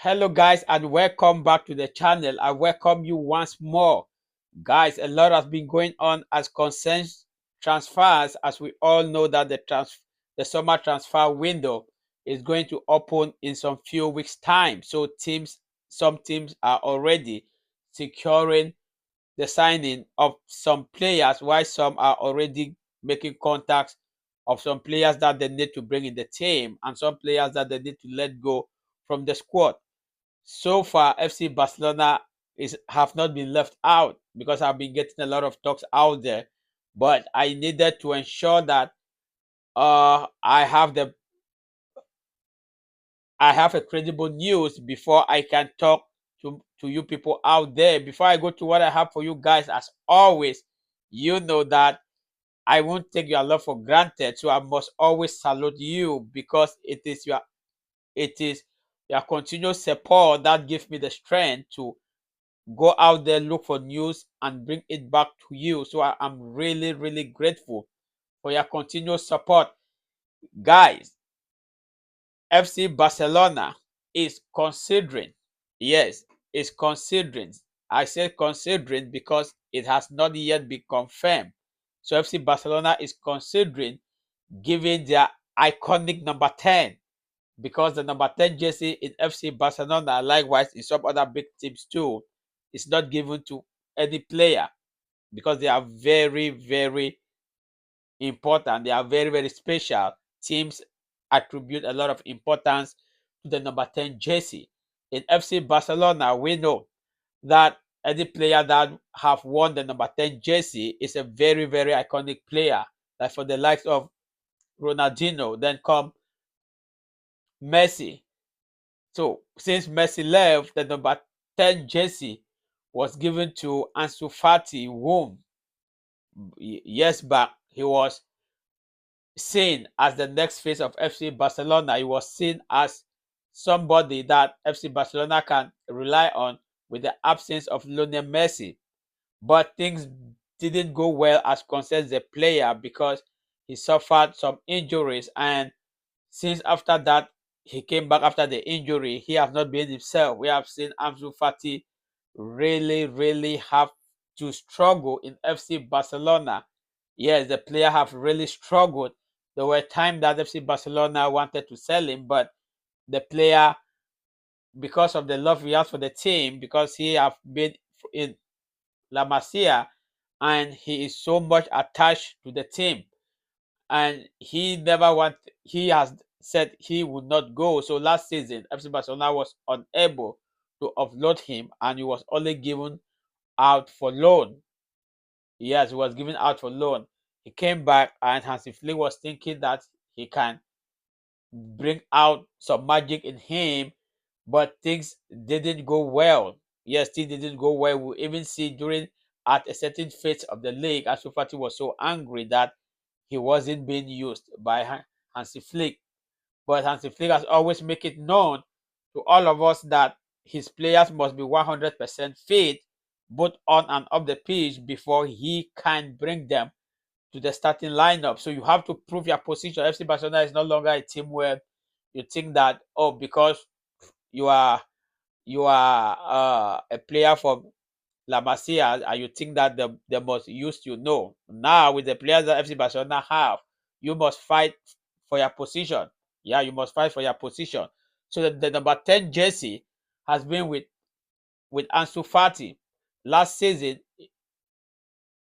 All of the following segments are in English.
Hello guys, and welcome back to the channel. I welcome you once more. Guys, a lot has been going on as concerns transfers, as we all know that the summer transfer window is going to open in some few weeks time. So some teams are already securing the signing of some players, while some are already making contacts of some players that they need to bring in the team and some players that they need to let go from the squad. So far, FC Barcelona have not been left out because I've been getting a lot of talks out there, but I needed to ensure that I have a credible news before I can talk to you people out there. Before I go to what I have for you guys, as always, you know that I won't take your love for granted, so I must always salute you because it is your continuous support that gives me the strength to go out there, look for news, and bring it back to you. So I am really, really grateful for your continuous support. Guys, FC Barcelona is considering, yes, is considering. I say considering because it has not yet been confirmed. So FC Barcelona is considering giving their iconic number 10, because the number 10 jersey in FC Barcelona, likewise in some other big teams too, is not given to any player because they are very, very important. They are very, very special. Teams attribute a lot of importance to the number 10 jersey. In FC Barcelona, we know that any player that have won the number 10 jersey is a very, very iconic player. Like for the likes of Ronaldinho, then come Messi. So since Messi left, the number 10 jersey was given to Ansu Fati, whom years back he was seen as the next face of FC Barcelona. He was seen as somebody that FC Barcelona can rely on with the absence of Lionel Messi. But things didn't go well as concerns the player because he suffered some injuries, and since after that he came back after the injury, he has not been himself. We have seen Ansu Fati really, really have to struggle in FC Barcelona. Yes, the player have really struggled. There were times that FC Barcelona wanted to sell him, but the player, because of the love he has for the team, because he have been in La Masia and he is so much attached to the team, and he has said he would not go. So last season FC Barcelona was unable to offload him and he was only given out for loan. Yes, he was given out for loan. He came back and Hansi Flick was thinking that he can bring out some magic in him, but things didn't go well. Yes, things didn't go well. We even see during at a certain phase of the league, Ansu Fati was so angry that he wasn't being used by Hansi Flick. But Hansi Flick has always make it known to all of us that his players must be 100% fit, both on and off the pitch, before he can bring them to the starting lineup. So you have to prove your position. FC Barcelona is no longer a team where you think that, oh, because you are a player from La Masia and you think that they must use you. No. Now with the players that FC Barcelona have, you must fight for your position. Yeah, you must fight for your position. So the number 10 jersey has been with Ansu Fati. Last season,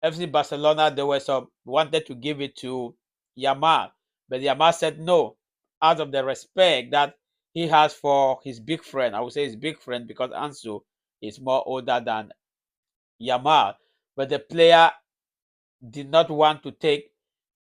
FC Barcelona, they were some wanted to give it to Yamal, but Yamal said no, out of the respect that he has for his big friend. I would say his big friend because Ansu is more older than Yamal, but the player did not want to take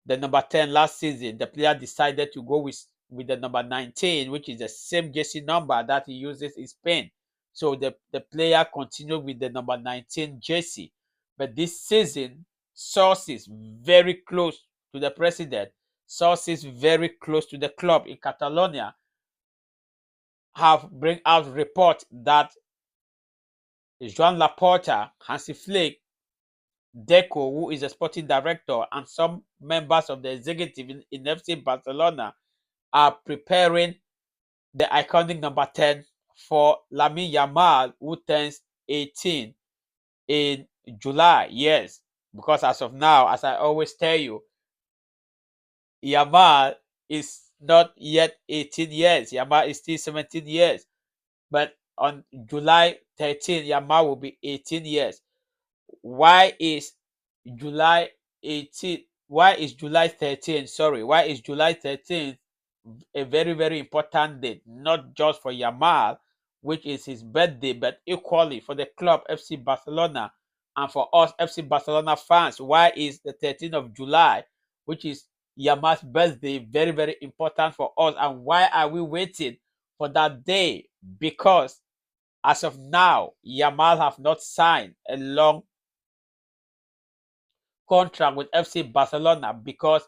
the number 10 last season. The player decided to go with the number 19, which is the same jersey number that he uses in Spain. So the player continued with the number 19 jersey. But this season, sources very close to the president, sources very close to the club in Catalonia have bring out reports that Joan Laporta, Hansi Flick, Deco, who is a sporting director, and some members of the executive in FC Barcelona are preparing the iconic number 10 for Lamine Yamal, who turns 18 in July. Yes, because as of now, as I always tell you, Yamal is not yet 18 years. Yamal is still 17 years. But on July 13, Yamal will be 18 years. Why is July 18? Why is July 13? Sorry, why is July 13th a very, very important date? Not just for Yamal, which is his birthday, but equally for the club FC Barcelona and for us FC Barcelona fans. Why is the 13th of July, which is Yamal's birthday, very, very important for us? And why are we waiting for that day? Because as of now, Yamal have not signed a long contract with FC Barcelona because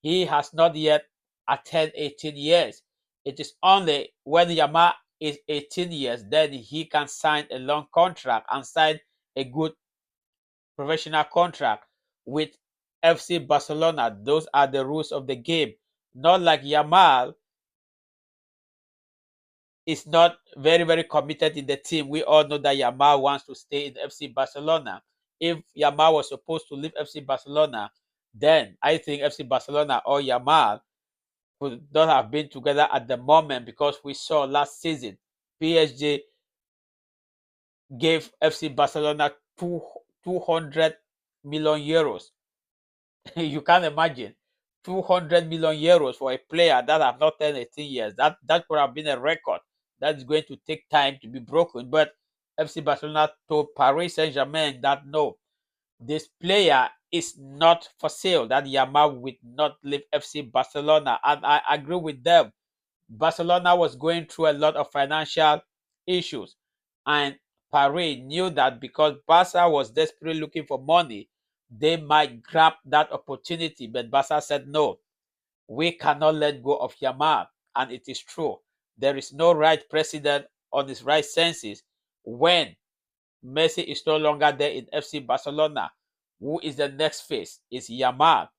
he has not yet attained 18 years. It is only when Yamal is 18 years then he can sign a long contract and sign a good professional contract with FC Barcelona. Those are the rules of the game. Not like Yamal is not very, very committed in the team. We all know that Yamal wants to stay in FC Barcelona. If Yamal was supposed to leave FC Barcelona, then I think FC Barcelona or Yamal would not have been together at the moment, because we saw last season PSG gave FC Barcelona 200 million euros. You can't imagine 200 million euros for a player that have not turned 18 years. That could have been a record that's going to take time to be broken. But FC Barcelona told Paris Saint-Germain that no, this player is not for sale, that Yamal will not leave FC Barcelona. And I agree with them. Barcelona was going through a lot of financial issues, and Paris knew that because Barca was desperately looking for money, they might grab that opportunity. But Barca said, no, we cannot let go of Yamal. And it is true. There is no right president on his right senses when Messi is no longer there in FC Barcelona. Who is the next face? Is Yamal.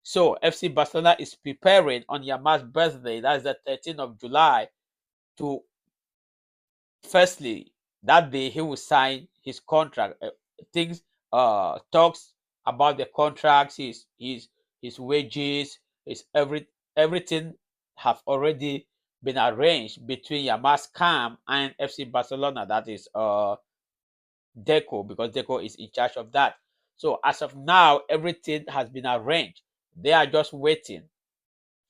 So FC Barcelona is preparing on Yamal's birthday, that's the 13th of July, to firstly, that day he will sign his contract. Things talks about the contracts, his wages, everything have already been arranged between Yamal's camp and FC Barcelona. That is Deco, because Deco is in charge of that. So as of now, everything has been arranged. They are just waiting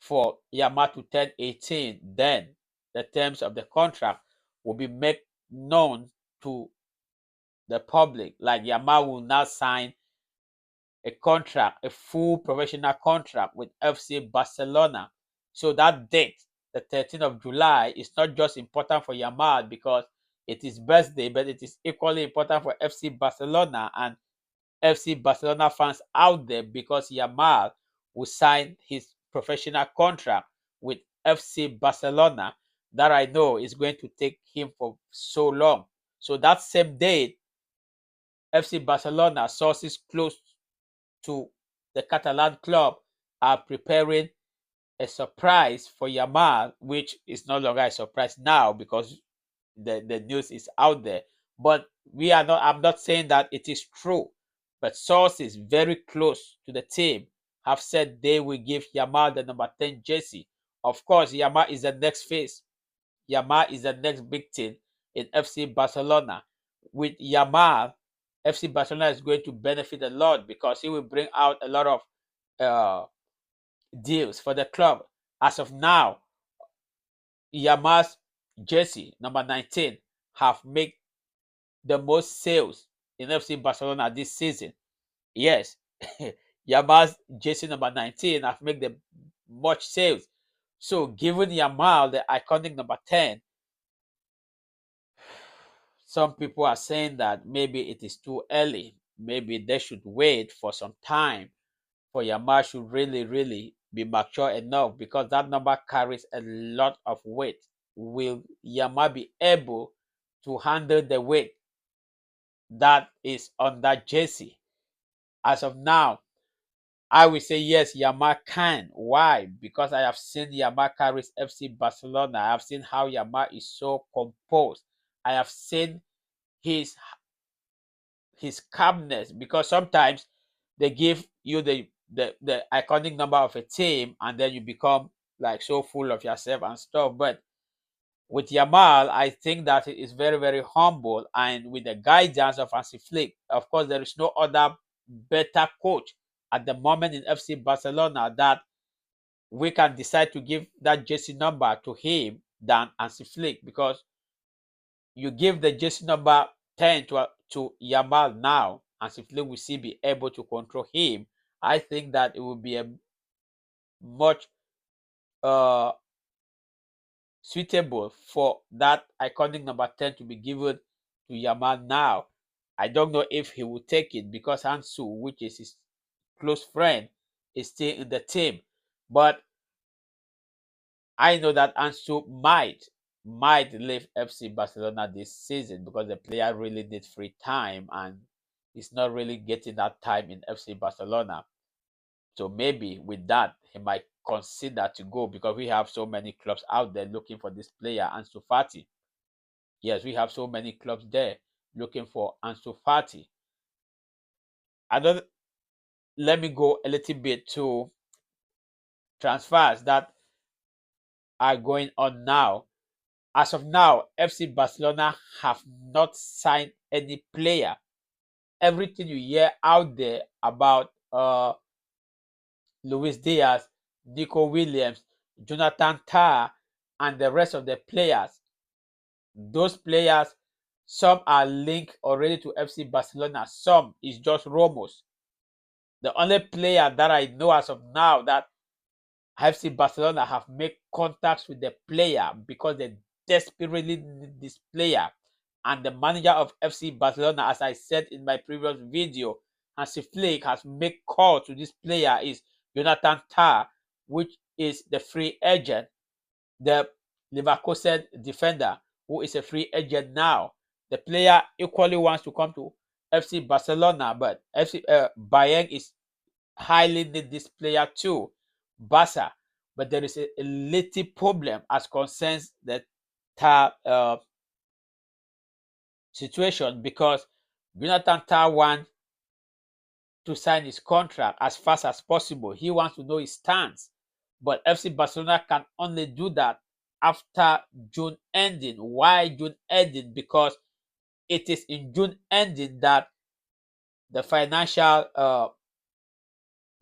for Yamal to turn 18. Then the terms of the contract will be made known to the public. Like Yamal will now sign a contract, a full professional contract with FC Barcelona. So that date, the 13th of July, is not just important for Yamal because it is birthday, but it is equally important for FC Barcelona and FC Barcelona fans out there, because Yamal will sign his professional contract with FC Barcelona that I know is going to take him for so long. So that same day, FC Barcelona, sources close to the Catalan club, are preparing a surprise for Yamal, which is no longer a surprise now because the news is out there. But I'm not saying that it is true, but sources very close to the team have said they will give Yamal the number 10 jersey. Of course, Yamal is the next face. Yamal is the next big thing in FC Barcelona. With Yamal, FC Barcelona is going to benefit a lot because he will bring out a lot of uh, deals for the club. As of now, Yamal's jersey, number 19, have made the most sales in FC Barcelona this season. Yes, Yamal's jersey number 19 have made the much sales. So giving Yamal the iconic number 10, some people are saying that maybe it is too early. Maybe they should wait for some time for Yamal should really, really be mature enough, because that number carries a lot of weight. Will Yamal be able to handle the weight that is on that jersey? As of now, I will say yes, Yamal can. Why? Because I have seen Yamal carries FC Barcelona. I have seen how Yamal is so composed. I have seen his calmness, because sometimes they give you the iconic number of a team and then you become like so full of yourself and stuff. But with Yamal, I think that he is very, very humble, and with the guidance of Hansi Flick, of course, there is no other better coach at the moment in FC Barcelona that we can decide to give that jersey number to him than Hansi Flick, because you give the jersey number 10 to Yamal now, Hansi Flick will still be able to control him. I think that it will be a much uh suitable for that iconic number 10 to be given to Yamal now. I don't know if he will take it because Ansu, which is his close friend, is still in the team. But I know that Ansu might leave FC Barcelona this season because the player really needs free time and he's not really getting that time in FC Barcelona. So maybe with that, he might consider to go because we have so many clubs out there looking for this player, Ansu Fati. Yes, we have so many clubs there looking for Ansu Fati. Let me go a little bit to transfers that are going on now. As of now, FC Barcelona have not signed any player. Everything you hear out there about Luis Diaz, Nico Williams, Jonathan Tah, and the rest of the players, those players, some are linked already to FC Barcelona, some is just rumors. The only player that I know as of now that FC Barcelona have made contacts with the player because they desperately need this player. And the manager of FC Barcelona, as I said in my previous video, Hansi Flick has made call to this player is Jonathan Tah, which is the free agent, the Leverkusen defender, who is a free agent now. The player equally wants to come to FC Barcelona, but Bayern is highly need this player too, Barca. But there is a little problem as concerns the situation, because Jonathan Tah wants to sign his contract as fast as possible. He wants to know his stance. But FC Barcelona can only do that after June ending. Why June ending? Because it is in June ending that the financial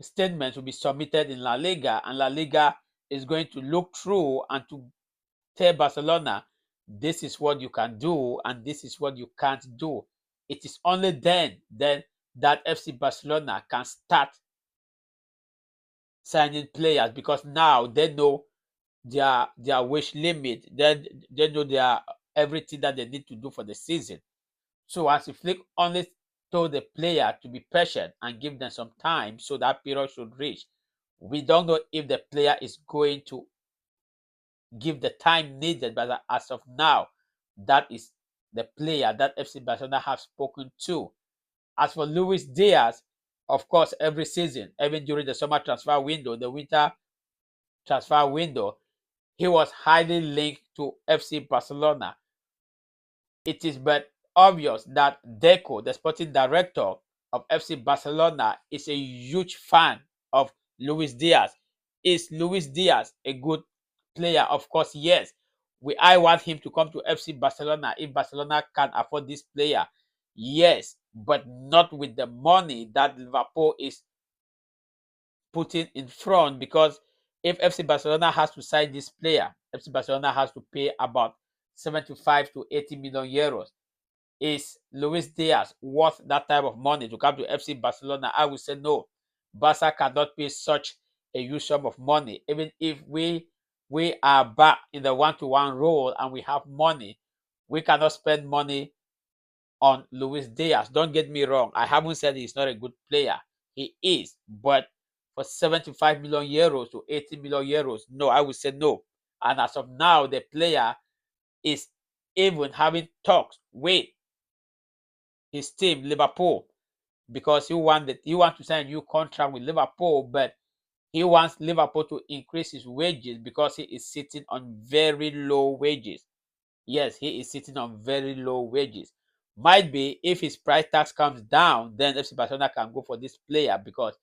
statements will be submitted in La Liga, and La Liga is going to look through and to tell Barcelona, this is what you can do and this is what you can't do. It is only then that FC Barcelona can start signing players, because now they know their wish limit. They know their everything that they need to do for the season. So as if Flick only told the player to be patient and give them some time so that period should reach. We don't know if the player is going to give the time needed, but as of now, that is the player that FC Barcelona have spoken to. As for Luis Diaz, of course, every season, even during the summer transfer window, the winter transfer window, he was highly linked to FC Barcelona. It is but obvious that Deco, the sporting director of FC Barcelona, is a huge fan of Luis Diaz. Is Luis Diaz a good player? Of course, yes. I want him to come to FC Barcelona if Barcelona can afford this player. Yes, but not with the money that Liverpool is putting in front, because if FC Barcelona has to sign this player, FC Barcelona has to pay about 75 to 80 million euros. Is Luis Diaz worth that type of money to come to FC Barcelona? I would say no. Barca cannot pay such a huge sum of money. Even if we are back in the one-to-one role and we have money, we cannot spend money on Luis Diaz. Don't get me wrong. I haven't said he's not a good player. He is. But for 75 million euros to 80 million euros, no, I would say no. And as of now, the player is even having talks with his team, Liverpool, because he wants to sign a new contract with Liverpool, but he wants Liverpool to increase his wages because he is sitting on very low wages. Yes, he is sitting on very low wages. Might be if his price tax comes down, then FC Barcelona can go for this player because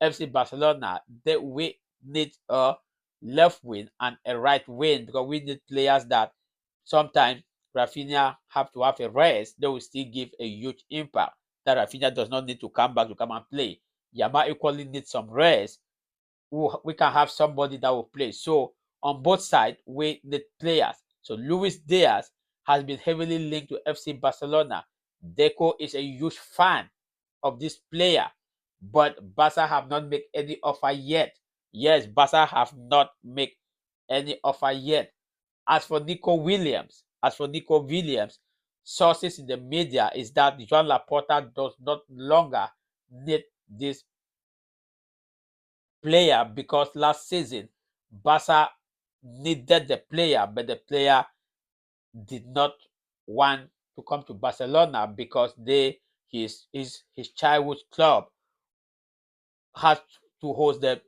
FC Barcelona we need a left wing and a right wing because we need players that sometimes Rafinha have to have a rest. They will still give a huge impact. That Rafinha does not need to come back to come and play. Yamal equally needs some rest. We can have somebody that will play. So on both sides, we need players. So Luis Diaz has been heavily linked to FC Barcelona. Deco is a huge fan of this player, but Barca have not made any offer yet. Yes, Barca have not made any offer yet. As for Nico Williams, sources in the media is that Joan Laporta does not longer need this player because last season Barca needed the player, but the player did not want to come to Barcelona because his childhood club had to host the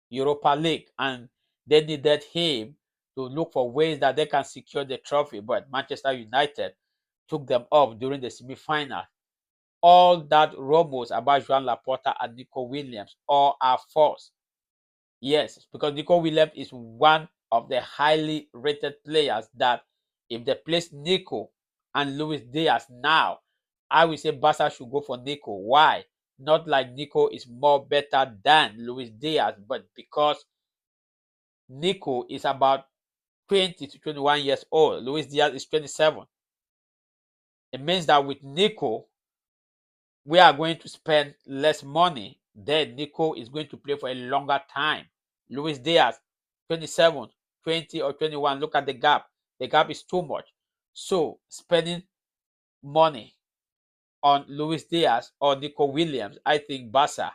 Europa League and they needed him to look for ways that they can secure the trophy. But Manchester United took them off during the semi-final. All that rumors about Joan Laporta and Nico Williams all are false. Yes, because Nico Williams is one of the highly rated players that if they place Nico and Luis Diaz now, I will say Barca should go for Nico. Why? Not like Nico is more better than Luis Diaz, but because Nico is about 20 to 21 years old. Luis Diaz is 27. It means that with Nico, we are going to spend less money. Then Nico is going to play for a longer time. Luis Diaz, 27, 20 or 21. Look at the gap. The gap is too much. So spending money on Luis Diaz or Nico Williams, I think Barca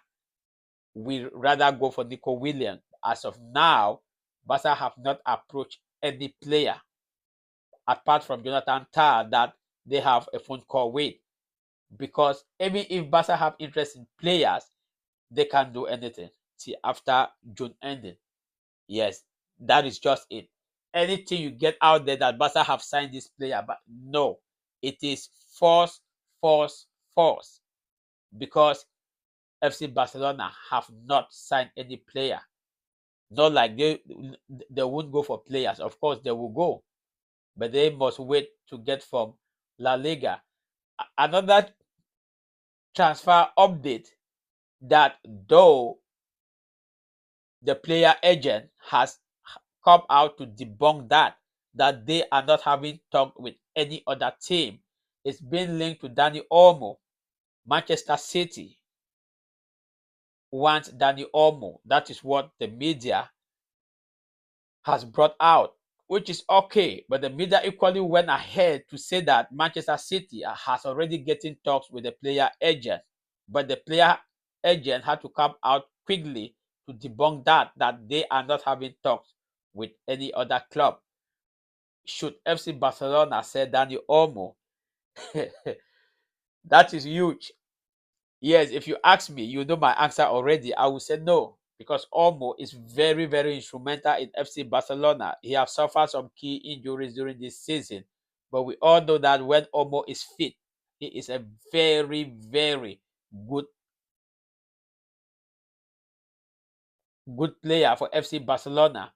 will rather go for Nico Williams. As of now, Barca have not approached any player apart from Jonathan Tah that they have a phone call with. Because even if Barca have interest in players, they can do anything. See, after June ending. Yes, that is just it. Anything you get out there that Barca have signed this player, but no, it is force, force, force. Because FC Barcelona have not signed any player. Not like they won't go for players. Of course, they will go, but they must wait to get from La Liga. Another transfer update that though the player agent has come out to debunk that they are not having talked with any other team. It's been linked to Dani Olmo. Manchester City wants Dani Olmo. That is what the media has brought out, which is okay. But the media equally went ahead to say that Manchester City has already getting talks with the player agent. But the player agent had to come out quickly to debunk that they are not having talks with any other club. Should FC Barcelona sell Dani Olmo? That is huge. Yes, if you ask me, you know my answer already. I will say no because Olmo is very, very instrumental in FC Barcelona. He has suffered some key injuries during this season, but we all know that when Olmo is fit, he is a very, very good player for FC Barcelona.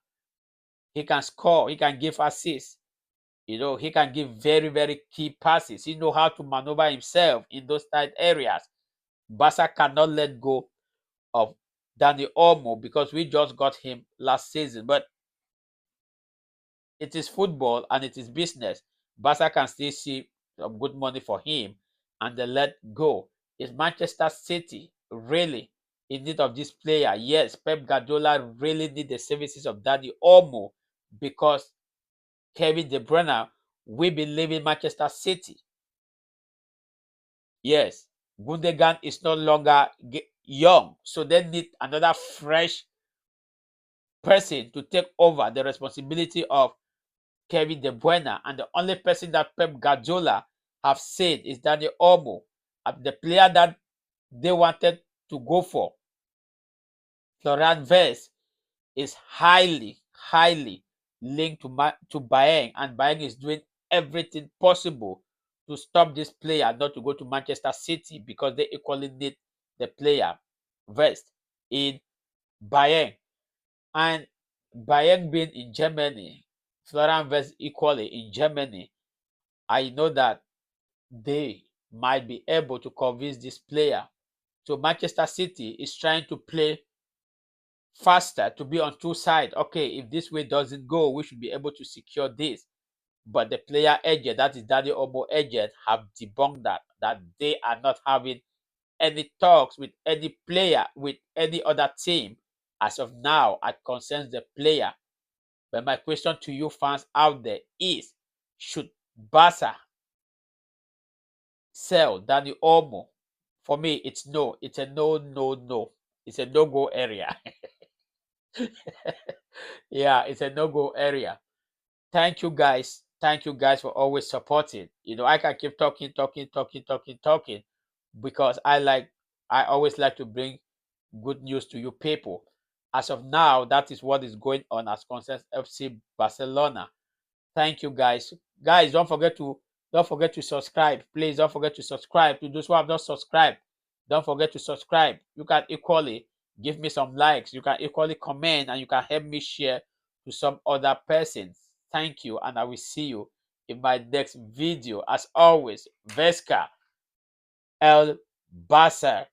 He can score, he can give assists. He can give very, very key passes. He knows how to maneuver himself in those tight areas. Barca cannot let go of Dani Olmo because we just got him last season. But it is football and it is business. Barca can still see some good money for him and they let go. Is Manchester City really in need of this player? Yes, Pep Guardiola really need the services of Dani Olmo because Kevin De Bruyne will be leaving Manchester City. Yes, Gundogan is no longer young, so they need another fresh person to take over the responsibility of Kevin De Bruyne. And the only person that Pep Guardiola have said is Dani Olmo, the player that they wanted to go for. Florian Wirtz is highly, highly linked to Bayern, and Bayern is doing everything possible to stop this player not to go to Manchester City because they equally need the player versed in Bayern. And Bayern being in Germany, Florian Wirtz equally in Germany, I know that they might be able to convince this player. So Manchester City is trying to play faster, to be on two sides. Okay, if this way doesn't go, we should be able to secure this. But the player agent, that is Dani Olmo agent, have debunked that they are not having any talks with any player, with any other team as of now, as concerns the player. But my question to you fans out there is, should Barca sell Dani Olmo? For me, it's no. It's a no, no, no. It's a no-go area. Yeah, it's a no-go area. Thank you guys. Thank you guys for always supporting. I can keep talking because I always like to bring good news to you people. As of now, that is what is going on as concerns FC Barcelona. Thank you guys. Guys, don't forget to subscribe. Please don't forget to subscribe. To those who have not subscribed, don't forget to subscribe. You can equally give me some likes. You can equally comment, and you can help me share to some other persons. Thank you, and I will see you in my next video. As always, Vesca El Basser.